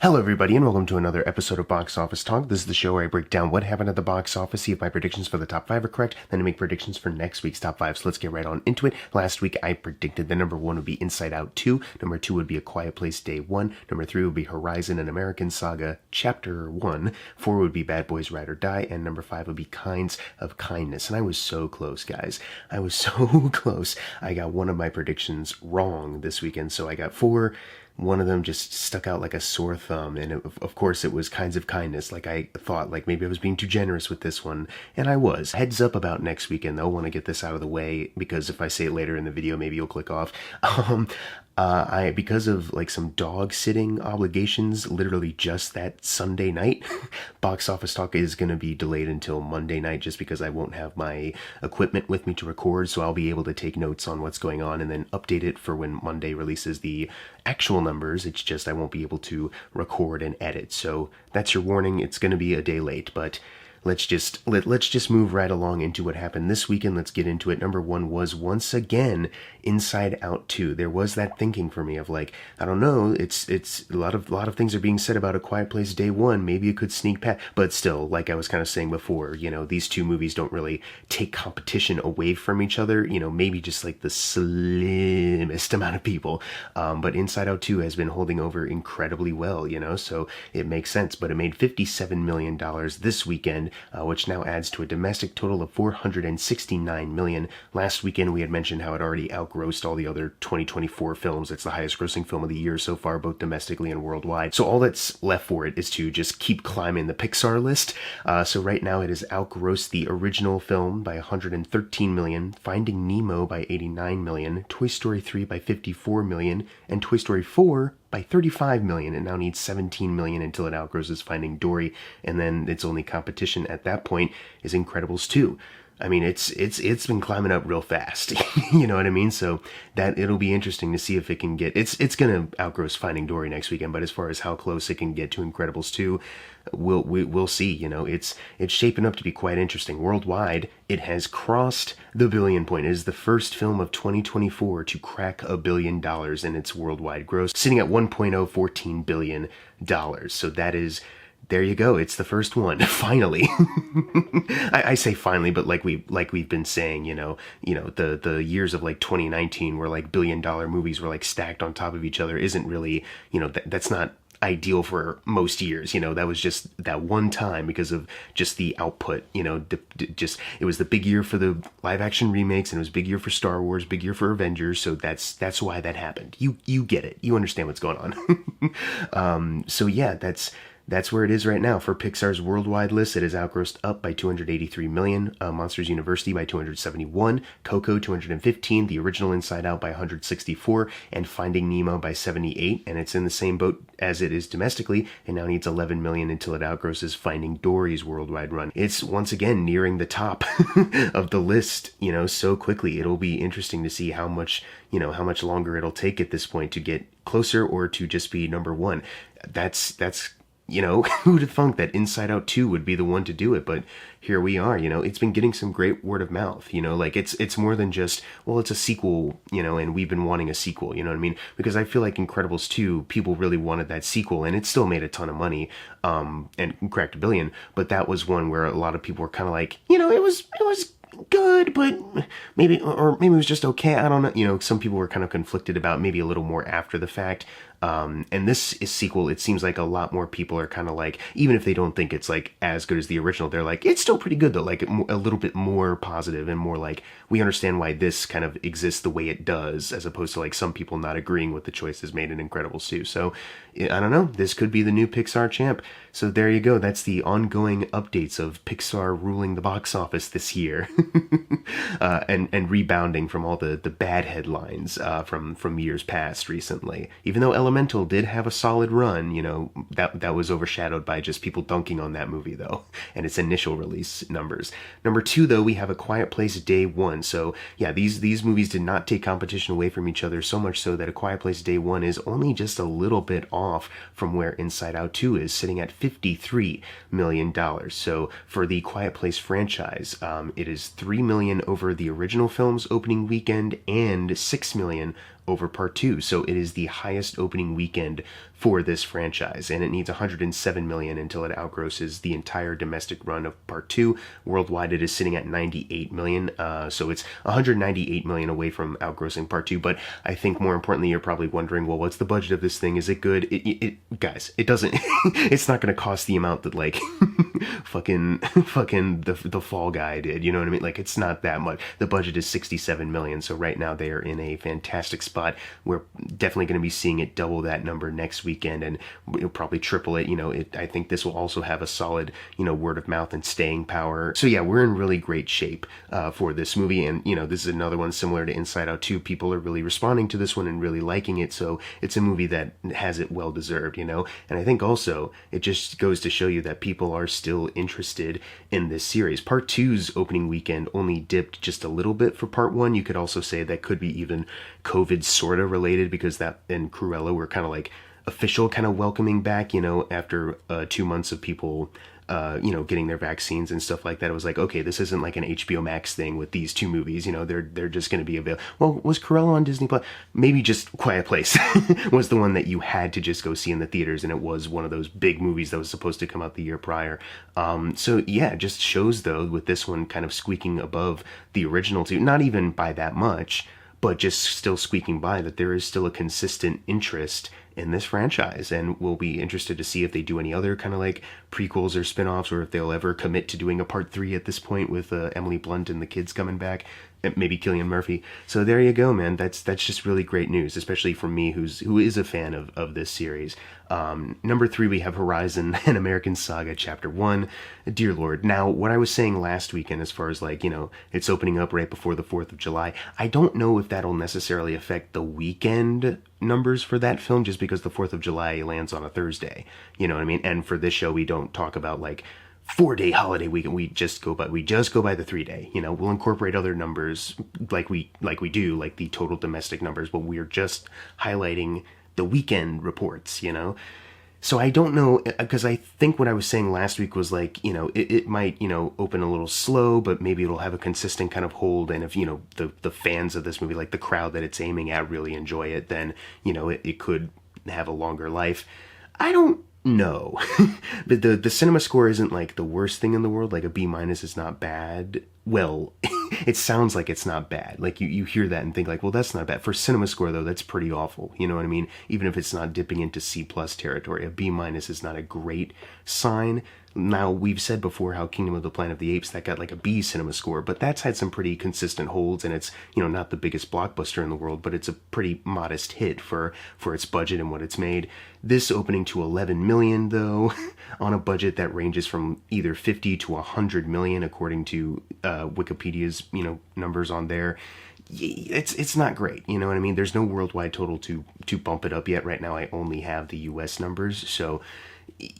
Hello everybody and welcome to another episode of Box Office Talk. This is the show where I break down what happened at the box office, see if my predictions for the top 5 are correct, then I make predictions for next week's top 5. So let's get right on into it. Last week I predicted that number 1 would be Inside Out 2, number 2 would be A Quiet Place Day 1, number 3 would be Horizon, An American Saga Chapter 1, 4 would be Bad Boys Ride or Die, and number 5 would be Kinds of Kindness. And I was so close, guys. I was so close. I got one of my predictions wrong this weekend, so I got 4. One of them just stuck out like a sore thumb, and of course it was Kinds of Kindness. Like, I thought, like, maybe I was being too generous with this one, and I was. Heads up about next weekend, though. I want to get this out of the way, because if I say it later in the video, maybe you'll click off. Because of like some dog sitting obligations, literally just that Sunday night, Box Office Talk is going to be delayed until Monday night just because I won't have my equipment with me to record, so I'll be able to take notes on what's going on and then update it for when Monday releases the actual numbers. It's just I won't be able to record and edit, so that's your warning. It's going to be a day late, but let's just move right along into what happened this weekend. Let's get into it. Number 1 was once again Inside Out 2. There was that thinking for me of like, I don't know, it's a lot of things are being said about A Quiet Place Day 1. Maybe it could sneak past, but still, like I was kind of saying before, you know, these two movies don't really take competition away from each other. You know, maybe just like the slimmest amount of people. But Inside Out 2 has been holding over incredibly well, you know, so it makes sense. But it made $57 million this weekend, which now adds to a domestic total of $469 million. Last weekend we had mentioned how it already outgrossed all the other 2024 films. It's the highest grossing film of the year so far, both domestically and worldwide. So all that's left for it is to just keep climbing the Pixar list. So right now it has outgrossed the original film by $113 million, Finding Nemo by $89 million, Toy Story 3 by $54 million, and Toy Story 4 by $35 million. It now needs $17 million until it outgrosses Finding Dory, and then its only competition at that point is Incredibles 2. I mean, it's been climbing up real fast. You know what I mean? So that it'll be interesting to see if it can get, it's gonna outgross Finding Dory next weekend, but as far as how close it can get to Incredibles 2, we'll see. You know, it's shaping up to be quite interesting. Worldwide, it has crossed the billion point. It is the first film of 2024 to crack $1 billion in its worldwide gross, sitting at $1.014 billion. So that is, there you go. It's the first one. Finally. I say finally, but like we've been saying, you know, the years of like 2019 where like $1 billion movies were like stacked on top of each other isn't really, you know, that's not ideal for most years. You know, that was just that one time because of just the output. You know, just it was the big year for the live action remakes, and it was a big year for Star Wars, big year for Avengers. So that's why that happened. You get it. You understand what's going on. So yeah, that's where it is right now. For Pixar's worldwide list, it is outgrossed up by $283 million, Monsters University by $271, Coco $215, the original Inside Out by $164, and Finding Nemo by $78, and it's in the same boat as it is domestically, and now needs $11 million until it outgrosses Finding Dory's worldwide run. It's once again nearing the top of the list, you know, so quickly. It'll be interesting to see how much longer it'll take at this point to get closer or to just be number 1. That's you know, who'd have thunk that Inside Out 2 would be the one to do it, but here we are. You know, it's been getting some great word of mouth, you know, like it's more than just, well, it's a sequel, you know, and we've been wanting a sequel, you know what I mean? Because I feel like Incredibles 2, people really wanted that sequel, and it still made a ton of money, and cracked $1 billion, but that was one where a lot of people were kind of like, you know, it was good, but maybe it was just okay. I don't know. You know, some people were kind of conflicted about maybe a little more after the fact. And this is sequel, it seems like a lot more people are kind of like, even if they don't think it's like as good as the original, they're like, it's still pretty good though, like a little bit more positive and more like, we understand why this kind of exists the way it does, as opposed to like some people not agreeing with the choices made in Incredibles 2. So I don't know, this could be the new Pixar champ. So there you go. That's the ongoing updates of Pixar ruling the box office this year. and rebounding from all the bad headlines from years past recently. Even though Elemental did have a solid run, you know, that was overshadowed by just people dunking on that movie though, and its initial release numbers. Number 2 though, we have A Quiet Place Day 1. So yeah, these movies did not take competition away from each other, so much so that A Quiet Place Day 1 is only just a little bit off from where Inside Out 2 is, sitting at $53 million. So for the Quiet Place franchise, it is $3 million over the original film's opening weekend and $6 million over part 2. So it is the highest opening weekend for this franchise, and it needs 107 million until it outgrosses the entire domestic run of part 2. Worldwide it is sitting at 98 million, so it's 198 million away from outgrossing part 2. But I think more importantly, you're probably wondering, well, what's the budget of this thing? Is it good? Guys, it doesn't it's not going to cost the amount that like fucking the Fall Guy did, you know what I mean? Like, it's not that much. The budget is 67 million, so right now they are in a fantastic spot. We're definitely going to be seeing it double that number next weekend, and we'll probably triple it. I think this will also have a solid, word of mouth and staying power. So yeah, we're in really great shape for this movie, and this is another one similar to Inside Out 2. People are really responding to this one and really liking it, so it's a movie that has it well deserved, and I think also it just goes to show you that people are still interested in this series. Part 2's opening weekend only dipped just a little bit for part 1. You could also say that could be even COVID sorta related, because that and Cruella were kind of like official kind of welcoming back, after 2 months of people getting their vaccines and stuff like that. It was like, okay, this isn't like an HBO Max thing with these 2 movies, they're just going to be available. Well, was Cruella on Disney Plus? Maybe just Quiet Place was the one that you had to just go see in the theaters, and it was one of those big movies that was supposed to come out the year prior. So yeah, it just shows though, with this one kind of squeaking above the original 2, not even by that much, but just still squeaking by, that there is still a consistent interest in this franchise, and we'll be interested to see if they do any other kind of like prequels or spin-offs, or if they'll ever commit to doing a part 3 at this point with Emily Blunt and the kids coming back, maybe Cillian Murphy. So there you go, man. That's just really great news, especially for me who is a fan of this series. Number 3, we have Horizon and American Saga Chapter 1. Dear Lord. Now, what I was saying last weekend, as far as like, it's opening up right before the 4th of July, I don't know if that'll necessarily affect the weekend numbers for that film, just because the 4th of July lands on a Thursday. You know what I mean? And for this show, we don't talk about like 4-day holiday weekend. We just go by the 3-day. We'll incorporate other numbers like we do, like the total domestic numbers, but we're just highlighting the weekend reports, So I don't know, because I think what I was saying last week was like, it might, open a little slow, but maybe it'll have a consistent kind of hold. And if, the fans of this movie, like the crowd that it's aiming at, really enjoy it, then, it could have a longer life. I don't know. But the cinema score isn't like the worst thing in the world. Like a B- is not bad. Well, it sounds like it's not bad. Like you hear that and think like, well, that's not bad. For cinema score though, that's pretty awful. You know what I mean? Even if it's not dipping into C+ territory, a B- is not a great sign. Now, we've said before how Kingdom of the Planet of the Apes, that got like a B cinema score, but that's had some pretty consistent holds, and it's, not the biggest blockbuster in the world, but it's a pretty modest hit for its budget and what it's made. This opening to 11 million, though, on a budget that ranges from either 50 to 100 million, according to Wikipedia's, numbers on there. It's not great, you know what I mean? There's no worldwide total to bump it up yet. Right now, I only have the US numbers, so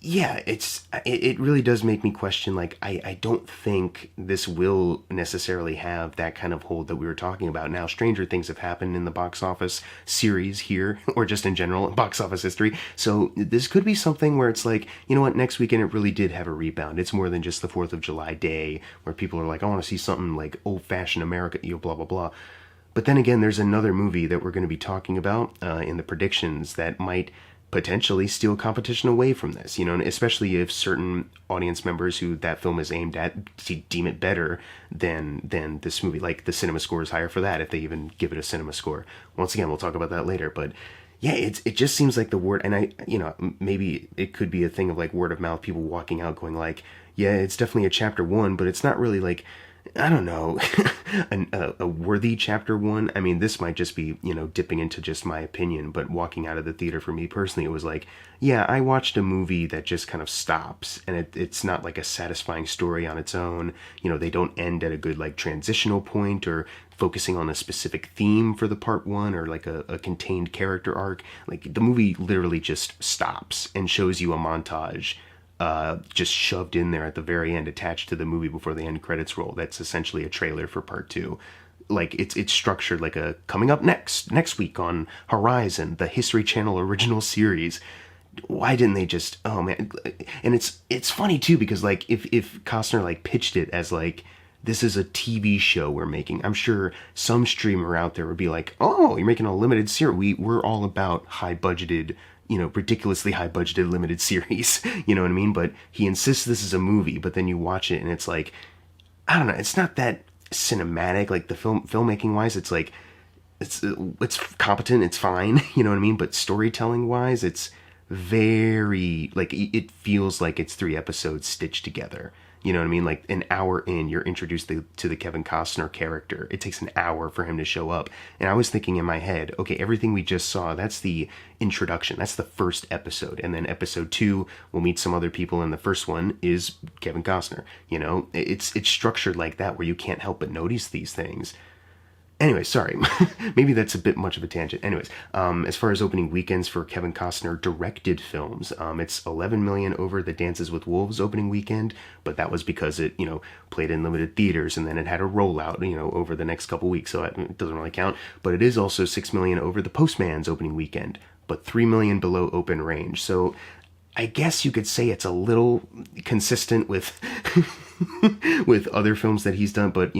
yeah, it really does make me question, like, I don't think this will necessarily have that kind of hold that we were talking about. Now, stranger things have happened in the box office series here, or just in general, box office history, so this could be something where it's like, you know what, next weekend it really did have a rebound. It's more than just the 4th of July day, where people are like, I want to see something like old-fashioned America, blah, blah, blah. But then again, there's another movie that we're going to be talking about in the predictions that might potentially steal competition away from this, and especially if certain audience members who that film is aimed at deem it better than this movie, like the cinema score is higher for that, if they even give it a cinema score. Once again, we'll talk about that later, but yeah, it just seems like the word, and maybe it could be a thing of like word of mouth, people walking out going like, yeah, it's definitely a chapter 1, but it's not really like, I don't know, a worthy chapter 1. I mean, this might just be, dipping into just my opinion, but walking out of the theater for me personally, it was like, yeah, I watched a movie that just kind of stops, and it's not like a satisfying story on its own. They don't end at a good like transitional point, or focusing on a specific theme for the part 1, or like a contained character arc. Like, the movie literally just stops and shows you a montage just shoved in there at the very end, attached to the movie before the end credits roll. That's essentially a trailer for part 2. Like, it's structured like a coming up next week on Horizon, the History Channel original series. Why didn't they just, oh man. And it's funny too, because like if Costner like pitched it as like, this is a TV show we're making, I'm sure some streamer out there would be like, oh, you're making a limited series. We're all about high budgeted ridiculously high budgeted limited series. You know what I mean? But he insists this is a movie, but then you watch it and it's like, I don't know, it's not that cinematic, like the filmmaking wise. It's like, it's competent, it's fine, you know what I mean? But storytelling wise, it's very, like, it feels like it's 3 episodes stitched together. You know what I mean? Like, an hour in, you're introduced to the Kevin Costner character. It takes an hour for him to show up. And I was thinking in my head, okay, everything we just saw, that's the introduction. That's the first episode. And then episode 2, we'll meet some other people. And the first one is Kevin Costner. You know, it's structured like that where you can't help but notice these things. Anyway, sorry. Maybe that's a bit much of a tangent. Anyways, as far as opening weekends for Kevin Costner directed films, it's 11 million over the Dances with Wolves opening weekend, but that was because it, played in limited theaters and then it had a rollout, over the next couple weeks, so it doesn't really count. But it is also 6 million over the Postman's opening weekend, but 3 million below open range. So I guess you could say it's a little consistent with with other films that he's done, but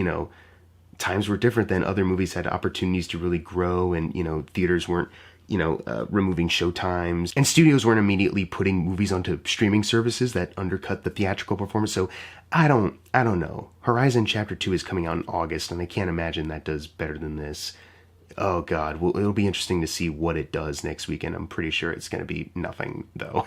times were different then. Other movies had opportunities to really grow, and theaters weren't removing show times, and studios weren't immediately putting movies onto streaming services that undercut the theatrical performance. So I don't know. Horizon Chapter 2 is coming out in August, and I can't imagine that does better than this. Oh god, well, it'll be interesting to see what it does next weekend. I'm pretty sure it's going to be nothing, though.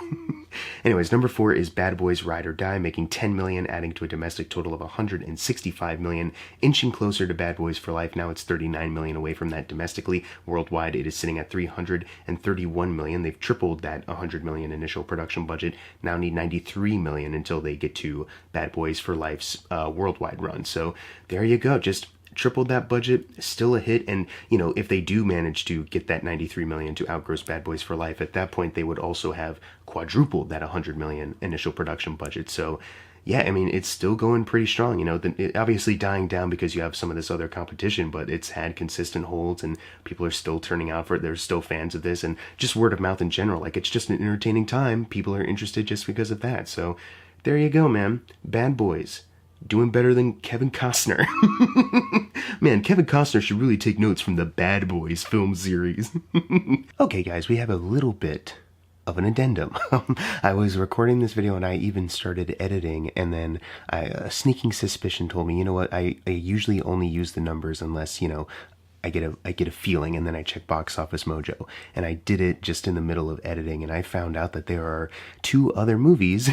Anyways, number 4 is Bad Boys Ride or Die, making 10 million, adding to a domestic total of 165 million, inching closer to Bad Boys for Life. Now it's 39 million away from that domestically. Worldwide, it is sitting at 331 million. They've tripled that 100 million initial production budget, now need 93 million until they get to Bad Boys for Life's worldwide run. So there you go, just tripled that budget, still a hit. And if they do manage to get that 93 million to outgross Bad Boys for Life, at that point they would also have quadrupled that 100 million initial production budget. So yeah, I mean, it's still going pretty strong. It obviously dying down because you have some of this other competition, but it's had consistent holds and people are still turning out for it. There's still fans of this, and just word of mouth in general. Like, it's just an entertaining time. People are interested just because of that. So there you go, man. Bad Boys doing better than Kevin Costner. Man, Kevin Costner should really take notes from the Bad Boys film series. Okay, guys, we have a little bit of an addendum. I was recording this video and I even started editing, and then a sneaking suspicion told me, you know what, I usually only use the numbers unless, I get a feeling, and then I check Box Office Mojo. And I did it just in the middle of editing, and I found out that there are 2 other movies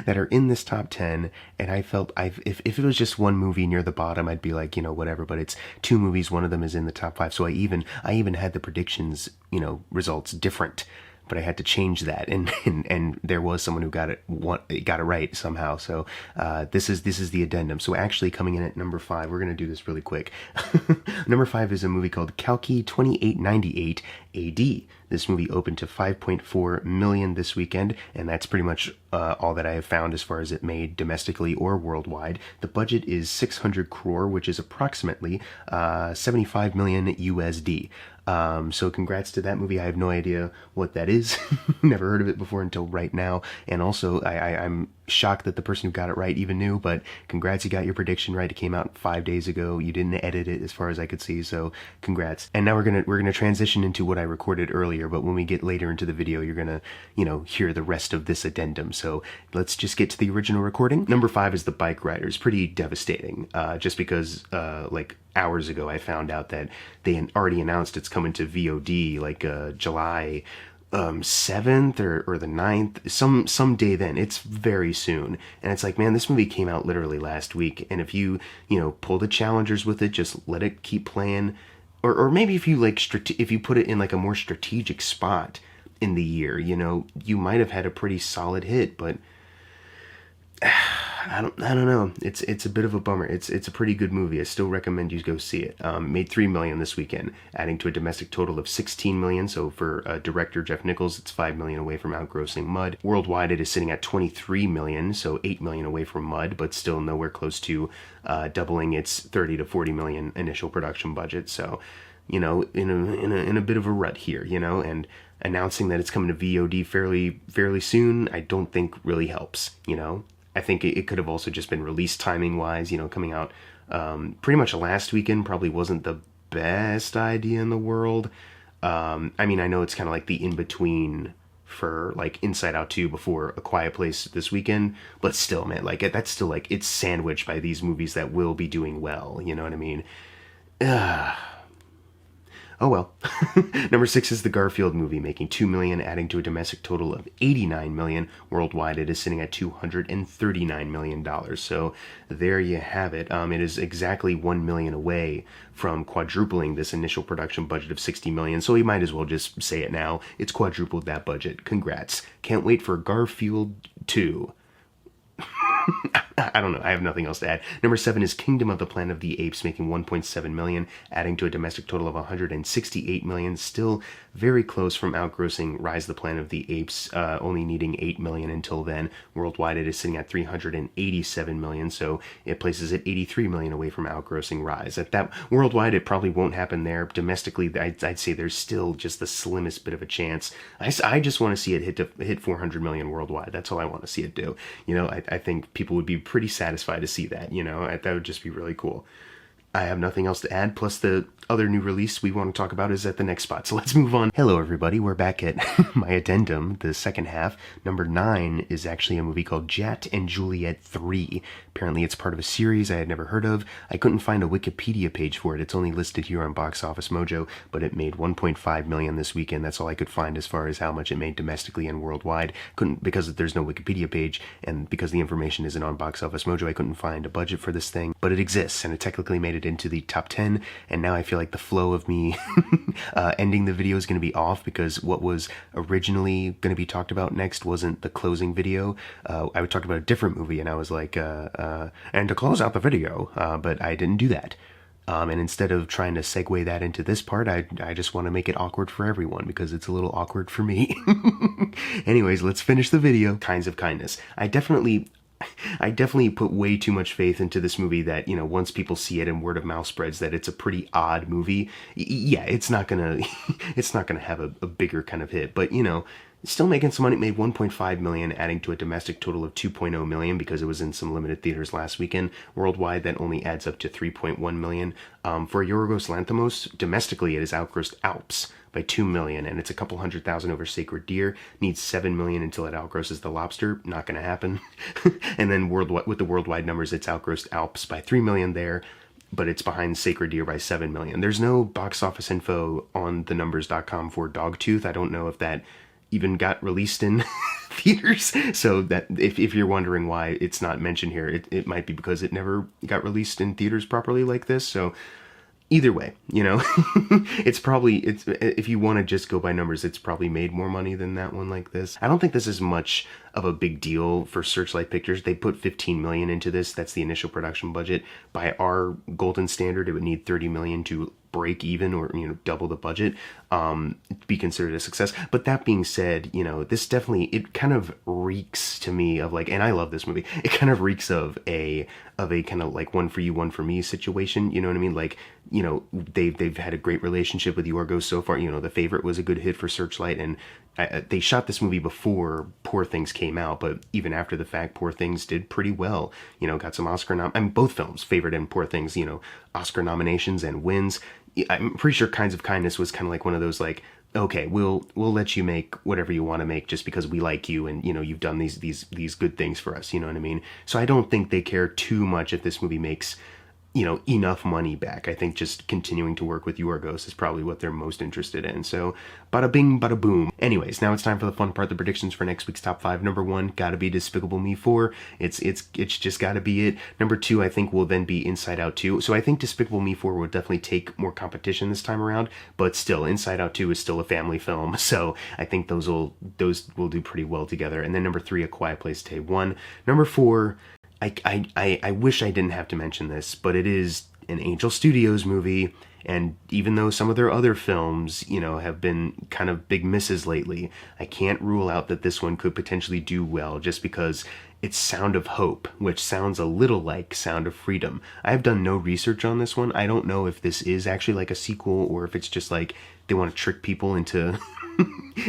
that are in this top 10, and I felt if it was just one movie near the bottom, I'd be like, whatever, but it's 2 movies, one of them is in the top 5, so I even had the predictions, results different. But I had to change that, and there was someone who got it right somehow. So this is the addendum. So actually, coming in at number 5, we're gonna do this really quick. Number 5 is a movie called Kalki 2898 AD. This movie opened to 5.4 million this weekend, and that's pretty much all that I have found as far as it made domestically or worldwide. The budget is 600 crore, which is approximately 75 million USD. So congrats to that movie. I have no idea what that is. Never heard of it before until right now. And also, I'm shocked that the person who got it right even knew, but congrats, you got your prediction right. It came out 5 days ago. You didn't edit it as far as I could see, so congrats. And now we're gonna transition into what I recorded earlier, but when we get later into the video, you're gonna, hear the rest of this addendum. So let's just get to the original recording. Number 5 is The Bike Riders. Pretty devastating, just because, like, hours ago I found out that they already announced it's coming to VOD, like, July 7th or the 9th, some day then. It's very soon. And it's like, man, this movie came out literally last week, and if you pull the challengers with it, just let it keep playing, or maybe if you if you put it in like a more strategic spot in the year, you might have had a pretty solid hit. But I don't know. It's a bit of a bummer. It's a pretty good movie. I still recommend you go see it. Made 3 million this weekend, adding to a domestic total of 16 million. So for director Jeff Nichols, it's 5 million away from outgrossing Mud. Worldwide, it is sitting at 23 million, so 8 million away from Mud, but still nowhere close to doubling its 30 to 40 million initial production budget. So, in a bit of a rut here, and announcing that it's coming to VOD fairly soon, I don't think really helps. I think it could have also just been release timing wise, coming out pretty much last weekend probably wasn't the best idea in the world. I mean, I know it's kind of like the in-between for like Inside Out 2 before A Quiet Place this weekend, but still, man, like that's still like it's sandwiched by these movies that will be doing well, you know what I mean? Oh well. Number 6 is the Garfield movie, making $2 million, adding to a domestic total of $89 million. Worldwide, it is sitting at $239 million. So there you have it. It is exactly $1 million away from quadrupling this initial production budget of $60 million. So we might as well just say it now. It's quadrupled that budget. Congrats. Can't wait for Garfield 2. I don't know. I have nothing else to add. Number 7 is Kingdom of the Planet of the Apes, making $1.7 million, adding to a domestic total of $168 million. Still very close from outgrossing Rise of the Planet of the Apes, only needing $8 million until then. Worldwide, it is sitting at $387 million, so it places it $83 million away from outgrossing Rise. At that worldwide, it probably won't happen there. Domestically, I'd say there's still just the slimmest bit of a chance. I just want to see it hit 400 million worldwide. That's all I want to see it do. You know, I think people would be pretty satisfied to see that, you know, that would just be really cool. I have nothing else to add, plus the other new release we want to talk about is at the next spot, so let's move on. Hello everybody, we're back at my addendum, the second half. Number 9 is actually a movie called Jet and Juliet 3. Apparently it's part of a series I had never heard of. I couldn't find a Wikipedia page for it. It's only listed here on Box Office Mojo, but it made $1.5 million this weekend. That's all I could find as far as how much it made domestically and worldwide. Couldn't, because there's no Wikipedia page, and because the information isn't on Box Office Mojo, I couldn't find a budget for this thing, but it exists, and it technically made it into the top 10, and now I feel like the flow of me ending the video is going to be off, because what was originally going to be talked about next wasn't the closing video. I would talk about a different movie, and I was like, and to close out the video, but I didn't do that. And instead of trying to segue that into this part, I just want to make it awkward for everyone, because it's a little awkward for me. Anyways, let's finish the video. Kinds of Kindness. I definitely put way too much faith into this movie that, you know, once people see it and word of mouth spreads that it's a pretty odd movie, yeah, it's not gonna have a bigger kind of hit, but, you know, still making some money. It made $1.5 million, adding to a domestic total of $2.0 million because it was in some limited theaters last weekend. Worldwide, that only adds up to $3.1 million. For Yorgos Lanthimos, domestically, it has outgrossed Alps by $2 million, and it's a couple $100,000 over Sacred Deer. Needs $7 million until it outgrosses The Lobster. Not going to happen. And then with the worldwide numbers, it's outgrossed Alps by $3 million there, but it's behind Sacred Deer by $7 million. There's no box office info on thenumbers.com for Dogtooth. I don't know if that even got released in theaters, so that if you're wondering why it's not mentioned here, it might be because it never got released in theaters properly like this. So either way, you know, it's if you want to just go by numbers, it's probably made more money than that one like this. I don't think this is much of a big deal for Searchlight Pictures. They put $15 million into this. That's the initial production budget. By our golden standard, it would need $30 million to break even, or, you know, double the budget, to be considered a success. But that being said, you know, this definitely, it kind of reeks to me of like, and I love this movie, it kind of reeks of a kind of like one for you, one for me situation, you know what I mean? Like, you know, they've had a great relationship with Yorgos so far. You know, The Favorite was a good hit for Searchlight, and they shot this movie before Poor Things came out, but even after the fact, Poor Things did pretty well. You know, got some Oscar both films, Favorite and Poor Things, you know, Oscar nominations and wins. I'm pretty sure Kinds of Kindness was kind of like one of those, like, okay, we'll let you make whatever you want to make just because we like you, and, you know, you've done these good things for us, you know what I mean? So I don't think they care too much if this movie makes, you know, enough money back. I think just continuing to work with Yorgos is probably what they're most interested in. So, bada bing, bada boom. Anyways, now it's time for the fun part, the predictions for next week's top 5. Number 1, gotta be Despicable Me 4. It's just gotta be it. Number 2, I think will then be Inside Out 2. So I think Despicable Me 4 will definitely take more competition this time around, but still, Inside Out 2 is still a family film. So I think those will do pretty well together. And then number 3, A Quiet Place Day 1. Number 4, I wish I didn't have to mention this, but it is an Angel Studios movie, and even though some of their other films, you know, have been kind of big misses lately, I can't rule out that this one could potentially do well just because it's Sound of Hope, which sounds a little like Sound of Freedom. I've done no research on this one. I don't know if this is actually like a sequel or if it's just like they want to trick people into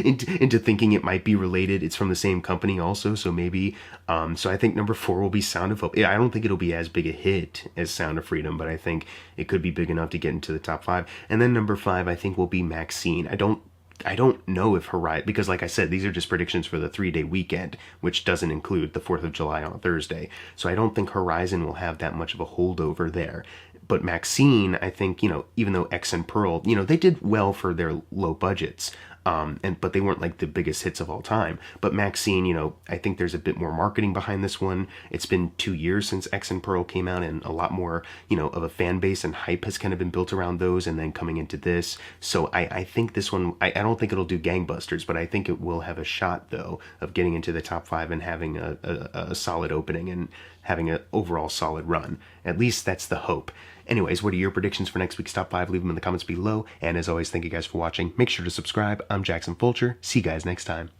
into thinking it might be related. It's from the same company also, so maybe. So I think number 4 will be Sound of Hope. Yeah, I don't think it'll be as big a hit as Sound of Freedom, but I think it could be big enough to get into the top 5. And then number 5, I think, will be Maxine. I don't I don't know if Horizon, because like I said, these are just predictions for the 3-day weekend, which doesn't include the 4th of July on a Thursday. So I don't think Horizon will have that much of a holdover there. But Maxine, I think, even though X and Pearl, they did well for their low budgets. But they weren't like the biggest hits of all time. But Maxine, I think there's a bit more marketing behind this one. It's been 2 years since X and Pearl came out, and a lot more, of a fan base and hype has kind of been built around those, and then coming into this. So I think this one, I don't think it'll do gangbusters, but I think it will have a shot, though, of getting into the top 5 and having a solid opening and having an overall solid run. At least that's the hope. Anyways, what are your predictions for next week's top 5? Leave them in the comments below. And as always, thank you guys for watching. Make sure to subscribe. I'm Jackson Fulcher. See you guys next time.